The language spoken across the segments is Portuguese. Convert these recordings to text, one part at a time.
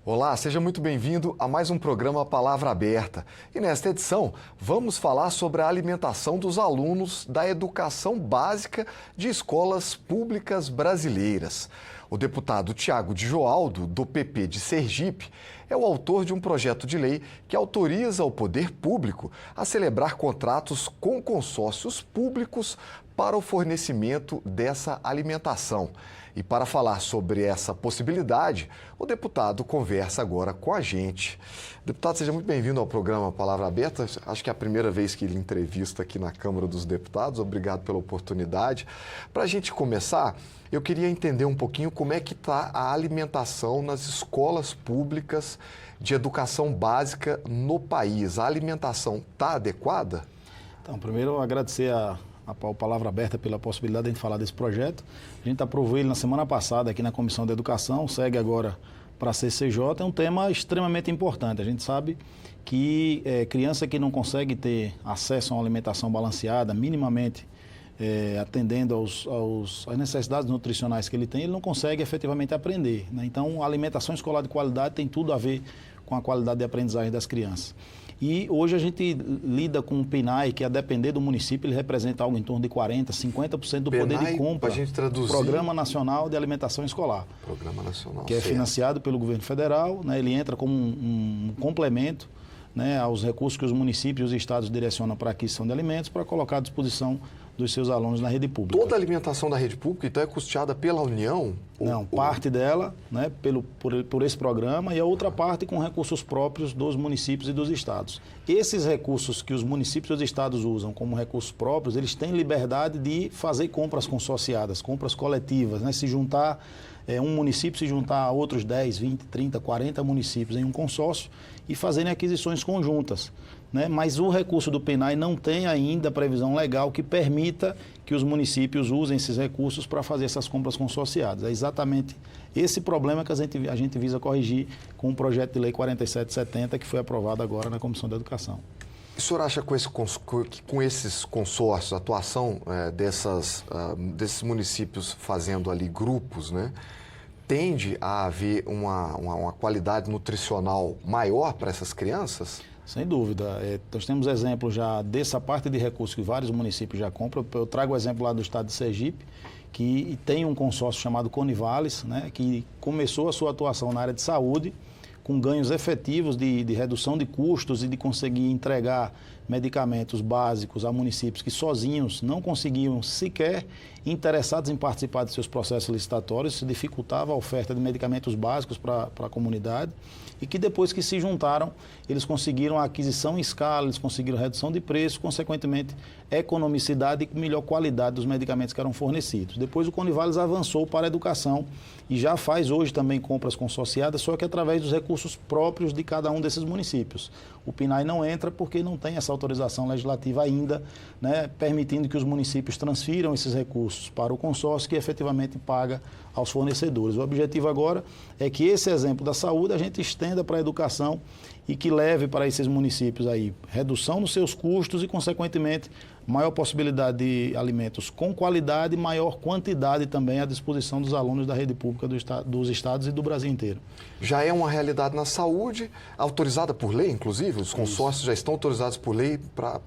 Olá, seja muito bem-vindo a mais um programa Palavra Aberta. E nesta edição, vamos falar sobre a alimentação dos alunos da educação básica de escolas públicas brasileiras. O deputado Tiago de Joaldo, do PP de Sergipe, é o autor de um projeto de lei que autoriza o poder público a celebrar contratos com consórcios públicos para o fornecimento dessa alimentação. E para falar sobre essa possibilidade, o deputado conversa agora com a gente. Deputado, seja muito bem-vindo ao programa Palavra Aberta. Acho que é a primeira vez que ele entrevista aqui na Câmara dos Deputados. Obrigado pela oportunidade. Para a gente começar, eu queria entender um pouquinho como é que está a alimentação nas escolas públicas de educação básica no país. A alimentação está adequada? Então, primeiro, agradecer a Palavra Aberta pela possibilidade de a gente falar desse projeto. A gente aprovou ele na semana passada aqui na Comissão de Educação, segue agora para a CCJ. É um tema extremamente importante. A gente sabe que criança que não consegue ter acesso a uma alimentação balanceada, minimamente atendendo às necessidades nutricionais que ele tem, ele não consegue efetivamente aprender, né? Então, a alimentação escolar de qualidade tem tudo a ver com a qualidade de aprendizagem das crianças. E hoje a gente lida com o PNAE, que a depender do município, ele representa algo em torno de 40%, 50% do poder de compra. A gente traduzir... Programa Nacional de Alimentação Escolar. Programa Nacional, que é certo. Financiado pelo governo federal, né? Ele entra como um complemento, né, aos recursos que os municípios e os estados direcionam para a aquisição de alimentos, para colocar à disposição dos seus alunos na rede pública. Toda a alimentação da rede pública, então, é custeada pela União? Não, parte dela, né, por esse programa, e a outra parte com recursos próprios dos municípios e dos estados. Esses recursos que os municípios e os estados usam como recursos próprios, eles têm liberdade de fazer compras consorciadas, compras coletivas, né, se juntar, um município se juntar a outros 10, 20, 30, 40 municípios em um consórcio e fazerem aquisições conjuntas, né? Mas o recurso do PNAE não tem ainda previsão legal que permita que os municípios usem esses recursos para fazer essas compras consorciadas. É exatamente esse problema que a gente visa corrigir com o projeto de lei 4770, que foi aprovado agora na Comissão de Educação. E o senhor acha que com esses consórcios, a atuação desses municípios fazendo ali grupos, né, tende a haver uma qualidade nutricional maior para essas crianças? Sem dúvida. Nós temos exemplos já dessa parte de recursos que vários municípios já compram. Eu trago o exemplo lá do estado de Sergipe, que tem um consórcio chamado Conivales, né, que começou a sua atuação na área de saúde, com ganhos efetivos de redução de custos e de conseguir entregar medicamentos básicos a municípios que sozinhos não conseguiam sequer interessados em participar de seus processos licitatórios, isso dificultava a oferta de medicamentos básicos para a comunidade, e que depois que se juntaram, eles conseguiram a aquisição em escala, eles conseguiram redução de preço, consequentemente economicidade e melhor qualidade dos medicamentos que eram fornecidos. Depois o Conivales avançou para a educação e já faz hoje também compras consorciadas, só que através dos recursos próprios de cada um desses municípios. O PNAE não entra porque não tem essa autorização legislativa ainda, né, permitindo que os municípios transfiram esses recursos para o consórcio que efetivamente paga aos fornecedores. O objetivo agora é que esse exemplo da saúde a gente estenda para a educação e que leve para esses municípios aí redução nos seus custos e, consequentemente, maior possibilidade de alimentos com qualidade e maior quantidade também à disposição dos alunos da rede pública dos estados e do Brasil inteiro. Já é uma realidade na saúde, autorizada por lei, inclusive? Os consórcios já estão autorizados por lei para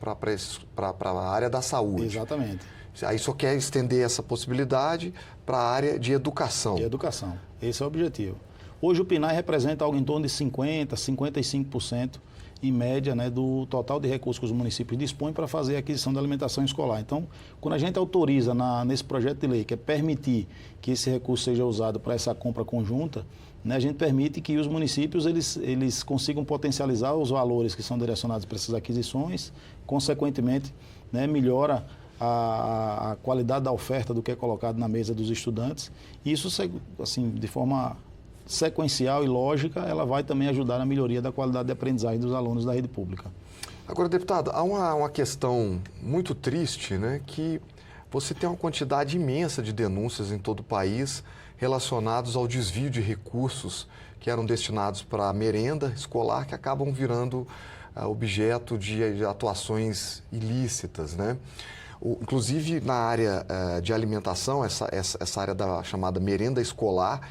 a área da saúde. Exatamente. Aí só quer estender essa possibilidade para a área de educação. De educação. Esse é o objetivo. Hoje o PNAE representa algo em torno de 50%, 55% em média, né, do total de recursos que os municípios dispõem para fazer a aquisição da alimentação escolar. Então, quando a gente autoriza nesse projeto de lei, que é permitir que esse recurso seja usado para essa compra conjunta, né, a gente permite que os municípios eles consigam potencializar os valores que são direcionados para essas aquisições, consequentemente, né, melhora a qualidade da oferta do que é colocado na mesa dos estudantes. E isso, assim, de forma sequencial e lógica, ela vai também ajudar na melhoria da qualidade de aprendizagem dos alunos da rede pública. Agora, deputado, há uma questão muito triste, né, que você tem uma quantidade imensa de denúncias em todo o país relacionados ao desvio de recursos que eram destinados para a merenda escolar, que acabam virando objeto de atuações ilícitas, né? Inclusive na área de alimentação, essa área da chamada merenda escolar,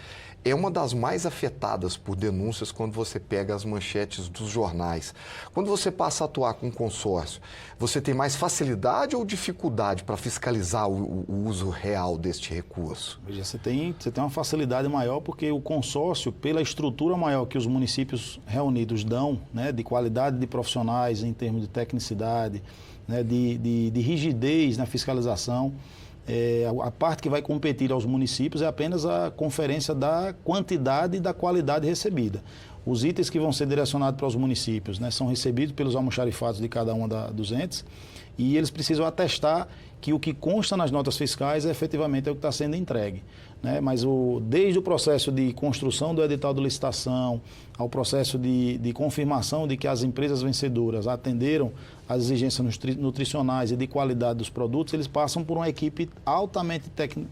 é uma das mais afetadas por denúncias quando você pega as manchetes dos jornais. Quando você passa a atuar com um consórcio, você tem mais facilidade ou dificuldade para fiscalizar o uso real deste recurso? Veja, você tem uma facilidade maior porque o consórcio, pela estrutura maior que os municípios reunidos dão, né, de qualidade de profissionais em termos de tecnicidade, né, de rigidez na fiscalização, a parte que vai competir aos municípios é apenas a conferência da quantidade e da qualidade recebida. Os itens que vão ser direcionados para os municípios, né, são recebidos pelos almoxarifados de cada um dos entes e eles precisam atestar que o que consta nas notas fiscais efetivamente é o que está sendo entregue. Né? Mas desde o processo de construção do edital de licitação, ao processo de confirmação de que as empresas vencedoras atenderam às exigências nutricionais e de qualidade dos produtos, eles passam por uma equipe altamente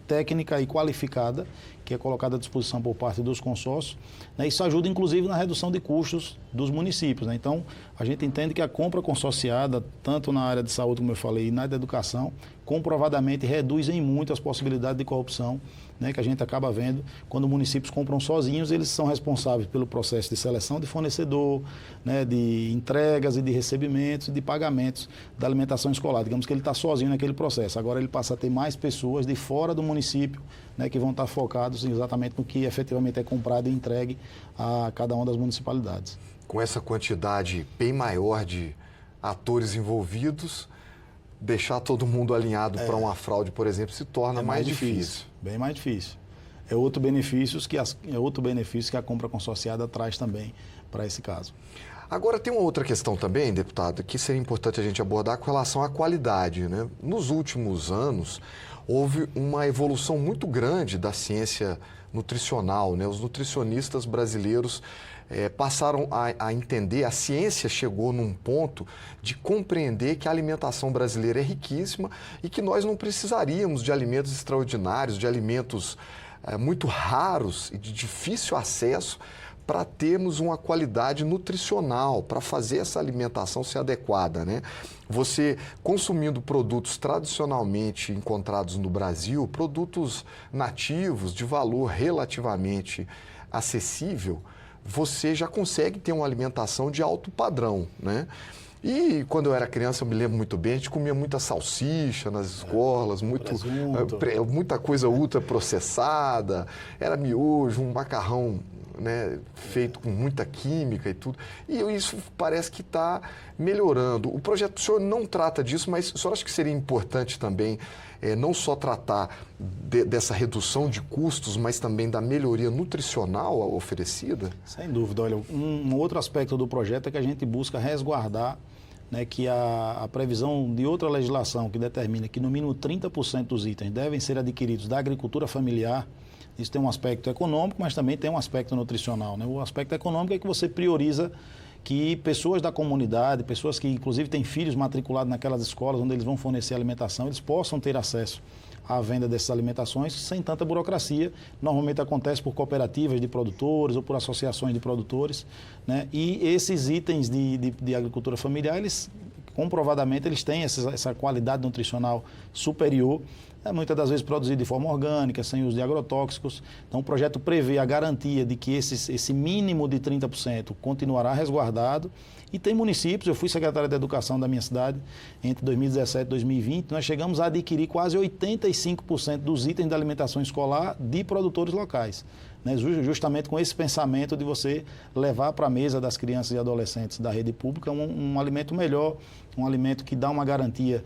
técnica e qualificada, que é colocada à disposição por parte dos consórcios. Né? Isso ajuda, inclusive, na redução de custos dos municípios. Né? Então, a gente entende que a compra consorciada, tanto na área de saúde, como eu falei, e na área da educação, comprovadamente reduzem muito as possibilidades de corrupção, né, que a gente acaba vendo quando municípios compram sozinhos, eles são responsáveis pelo processo de seleção de fornecedor, né, de entregas e de recebimentos e de pagamentos da alimentação escolar. Digamos que ele está sozinho naquele processo. Agora ele passa a ter mais pessoas de fora do município, né, que vão estar focados exatamente no que efetivamente é comprado e entregue a cada uma das municipalidades. Com essa quantidade bem maior de atores envolvidos, deixar todo mundo alinhado para uma fraude, por exemplo, se torna mais difícil. Bem mais difícil. É outro benefício que a compra consorciada traz também para esse caso. Agora, tem uma outra questão também, deputado, que seria importante a gente abordar com relação à qualidade, né? Nos últimos anos, houve uma evolução muito grande da ciência nutricional, né? Os nutricionistas brasileiros passaram a entender, a ciência chegou num ponto de compreender que a alimentação brasileira é riquíssima e que nós não precisaríamos de alimentos extraordinários, de alimentos muito raros e de difícil acesso para termos uma qualidade nutricional, para fazer essa alimentação ser adequada, né? Você consumindo produtos tradicionalmente encontrados no Brasil, produtos nativos de valor relativamente acessível, você já consegue ter uma alimentação de alto padrão, né? E quando eu era criança, eu me lembro muito bem, a gente comia muita salsicha nas escolas, muita coisa ultraprocessada, era miojo, um macarrão, né, feito com muita química e tudo. E isso parece que está melhorando. O projeto, o senhor não trata disso, mas o senhor acha que seria importante também não só tratar dessa redução de custos, mas também da melhoria nutricional oferecida? Sem dúvida. Olha, um outro aspecto do projeto é que a gente busca resguardar, né, que a previsão de outra legislação que determina que no mínimo 30% dos itens devem ser adquiridos da agricultura familiar. Isso tem um aspecto econômico, mas também tem um aspecto nutricional, né? O aspecto econômico é que você prioriza que pessoas da comunidade, pessoas que inclusive têm filhos matriculados naquelas escolas onde eles vão fornecer alimentação, eles possam ter acesso à venda dessas alimentações sem tanta burocracia. Normalmente acontece por cooperativas de produtores ou por associações de produtores, né? E esses itens de agricultura familiar, eles comprovadamente eles têm essa qualidade nutricional superior, muitas das vezes produzido de forma orgânica, sem uso de agrotóxicos. Então, o projeto prevê a garantia de que esse mínimo de 30% continuará resguardado. E tem municípios, eu fui secretário de Educação da minha cidade, entre 2017 e 2020, nós chegamos a adquirir quase 85% dos itens da alimentação escolar de produtores locais, né? Justamente com esse pensamento de você levar para a mesa das crianças e adolescentes da rede pública um alimento melhor, um alimento que dá uma garantia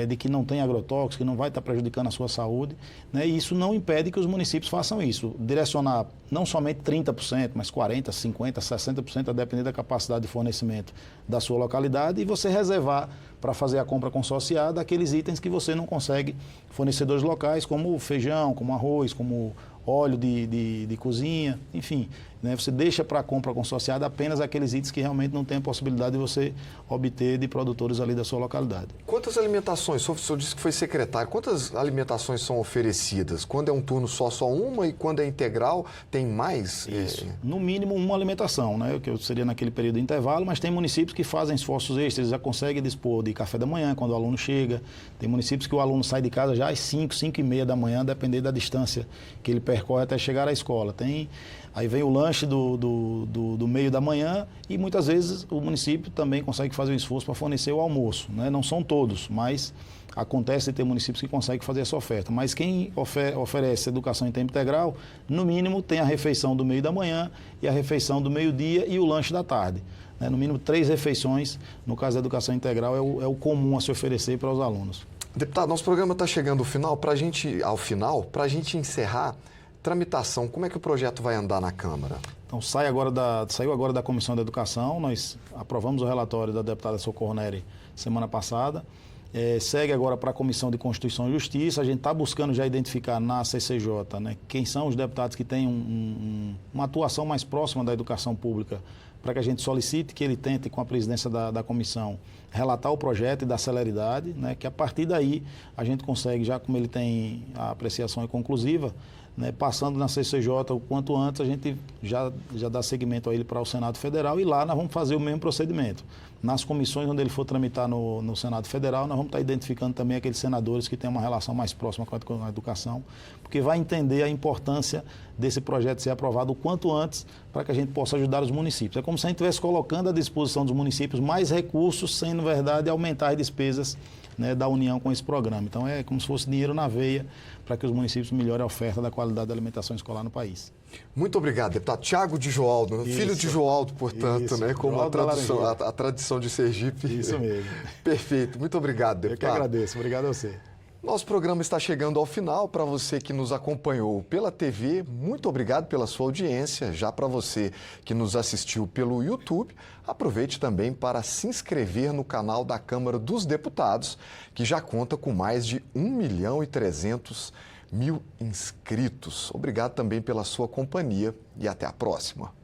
de que não tem agrotóxicos, que não vai estar prejudicando a sua saúde, né? E isso não impede que os municípios façam isso, direcionar não somente 30%, mas 40%, 50%, 60%, a depender da capacidade de fornecimento da sua localidade, e você reservar para fazer a compra consorciada aqueles itens que você não consegue fornecedores locais, como feijão, como arroz, como óleo de cozinha, enfim. né? Você deixa para a compra consorciada apenas aqueles itens que realmente não tem a possibilidade de você obter de produtores ali da sua localidade. Quantas alimentações, o senhor disse que foi secretário, quantas alimentações são oferecidas? Quando é um turno só uma, e quando é integral tem mais? Isso. No mínimo uma alimentação, né? Que seria naquele período de intervalo, mas tem municípios que fazem esforços extras, eles já conseguem dispor de café da manhã quando o aluno chega. Tem municípios que o aluno sai de casa já às 5, 5 e meia da manhã, dependendo da distância que ele percorre até chegar à escola. Aí vem o lanche do meio da manhã e muitas vezes o município também consegue fazer um esforço para fornecer o almoço, né? Não são todos, mas acontece de ter municípios que conseguem fazer essa oferta. Mas quem oferece educação em tempo integral, no mínimo tem a refeição do meio da manhã e a refeição do meio-dia e o lanche da tarde. Né? No mínimo 3 refeições, no caso da educação integral, é o comum a se oferecer para os alunos. Deputado, nosso programa está chegando ao final. Para a gente encerrar, tramitação, como é que o projeto vai andar na Câmara? Então, saiu agora da Comissão da Educação, nós aprovamos o relatório da deputada Socorro Neri semana passada, segue agora para a Comissão de Constituição e Justiça, a gente está buscando já identificar na CCJ, né, quem são os deputados que têm uma atuação mais próxima da educação pública, para que a gente solicite que ele tente, com a presidência da comissão, relatar o projeto e dar celeridade, né, que a partir daí a gente consegue, já como ele tem a apreciação conclusiva, né, passando na CCJ o quanto antes, a gente já dá seguimento a ele para o Senado Federal e lá nós vamos fazer o mesmo procedimento. Nas comissões onde ele for tramitar no Senado Federal, nós vamos estar identificando também aqueles senadores que têm uma relação mais próxima com a educação, porque vai entender a importância desse projeto ser aprovado o quanto antes para que a gente possa ajudar os municípios. É como se a gente estivesse colocando à disposição dos municípios mais recursos sem, na verdade, aumentar as despesas, né, da União com esse programa. Então, é como se fosse dinheiro na veia para que os municípios melhorem a oferta da qualidade da alimentação escolar no país. Muito obrigado, deputado. Tiago de Joaldo, filho de Joaldo, portanto, né, como a tradição de Sergipe. Isso mesmo. Perfeito. Muito obrigado, deputado. Eu que agradeço. Obrigado a você. Nosso programa está chegando ao final. Para você que nos acompanhou pela TV, muito obrigado pela sua audiência. Já para você que nos assistiu pelo YouTube, aproveite também para se inscrever no canal da Câmara dos Deputados, que já conta com mais de 1.300.000 inscritos. Obrigado também pela sua companhia e até a próxima.